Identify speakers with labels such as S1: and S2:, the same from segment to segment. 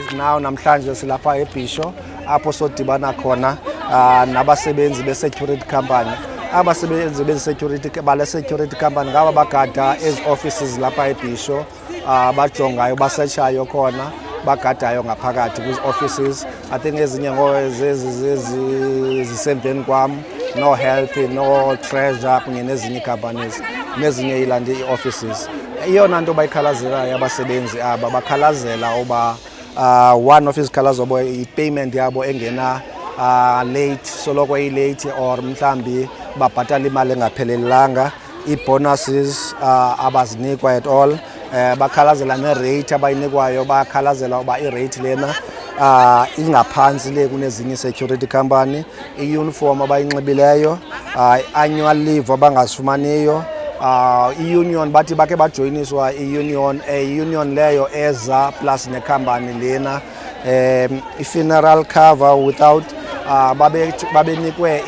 S1: right now namhlanje silapha eBhisho apho sodibana khona nabasebenzi be-security company. Abasebenzi be-security company ngaba bagada ezi-offices lapha eBhisho, bajongayo basetshayo khona, bagadayo ngaphakathi kwizi-offices. I think ezinye zisemveni kwam, no health, no treasure kunye nezinye companies nezinye ilandi ii-offices. Iyona nto bayikhalazelayo abasebenzi aba bakhalazela uba one of izikhalazo zabo i-payment yabo engena late, soloko i-late or mhlambi babhatala imali engaphelelanga, ii-bonuses abazinikwa at all. Bakhalazela ne-rate abayinikwayo, bakhalazela uba i-rate lena ingaphantsi le kunezinye security company, i-uniform abayinxibileyo, annual leave abangazifumaniyo. I-union bathi bakhe bajoyiniswa i-union leyo eza plus nekhampani lena, i-funeral cover without babenikwe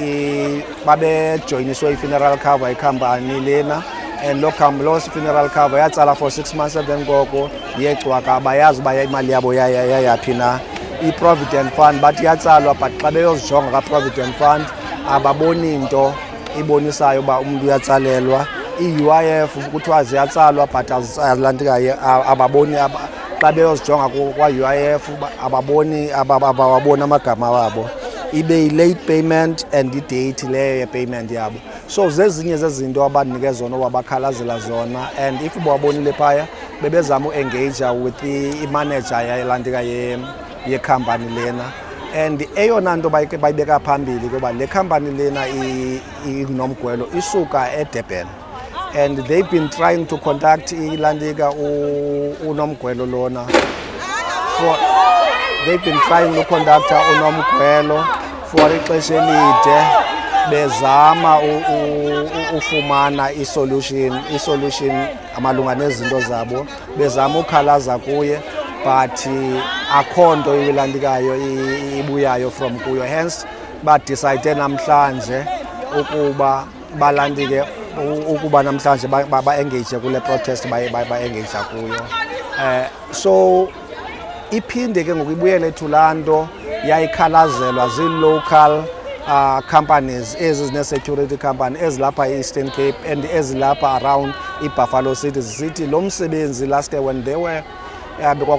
S1: babejoyiniswe i-funeral cover ikhampani lena, and lo funeral cover yatsala for 6 months emveni koko yecwaka, abayazi uba imali yabo yayaphi na. I-provident fund bathi yatsalwa but xa beyozijonga ka-provident fund ababoni nto ibonisayo uba umntu uyatsalelwa. I-UIF kuthiwa ziyatsalwa but ababoni, xa beyozijonga kwa-UIF ababoni amagama wabo. Ibe yi-late payment and i-date leyo ye-payment yabo. So zezinye zezinto abaninike zona uba bakhalazela zona, and if bawabonile phaya bebezama u-engage with i-manager yalantika yekhampani lena. And eyona nto bayibeka phambili kuba le khampani lena iNomgwelo isuka eDurban, and they've been trying to contact ilantika uNomgwelo lona. They've been trying to contact uNomgwelo for ixesha elide bezama ufumana i-solution amalunga nezinto zabo, bezama ukhalaza kuye but akho nto ilandikayo ibuyayo from kuyo. Hence badecide namhlanje ukuba balandike ukuba namhlanje ba-engage kule protest ba-engage kuyo. So iphinde ke ngoku ibuyele ethulando yayikhalazelwa zii-local companies ezine-security company ezilapha e-Eastern Cape and ezilapha around iBuffalo City. Zisithi lo msebenzi last year when they were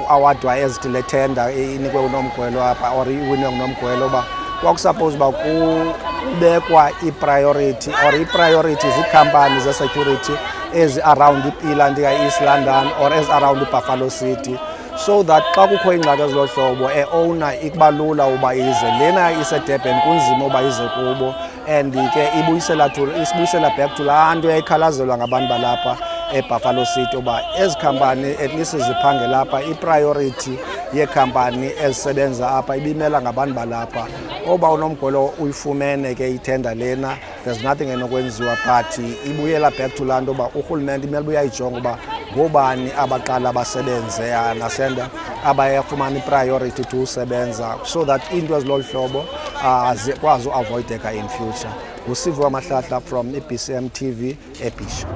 S1: awardwa ezithi le tender inikwe uNomgwelo apha or iwinwe nguNomgwelo, uba kwakusuppose uba kubekwa i-priority or i-priority zii-companies ze-security ezi-around ilantika East London or ezi-around iBuffalo City, so that xa kukho ingxaki ezilo hlobo owner ikuba uba ize lena iseDurban kunzima uba ize kubo, and ke isibuyisela back to laa nto yayikhalazelwa ngabantu balapha eBuffalo City uba ezi khampani at least ziphangela apha, i-priority yeekhampani ezisebenza apha ibimela ngabantu balapha. Oba uNomgwelo uyifumene ke itenda lena, there's nothing enokwenziwa, but ibuyela back to laa nto uba urhulumente imele uyayijonga uba ngobani abaqala basebenze nasenda abayafumana i-priority to usebenza, so that into ezilolu hlobo zikwazi uavoideka in future. NguSiviwe Mahlahla from iBCM TV eBhisho.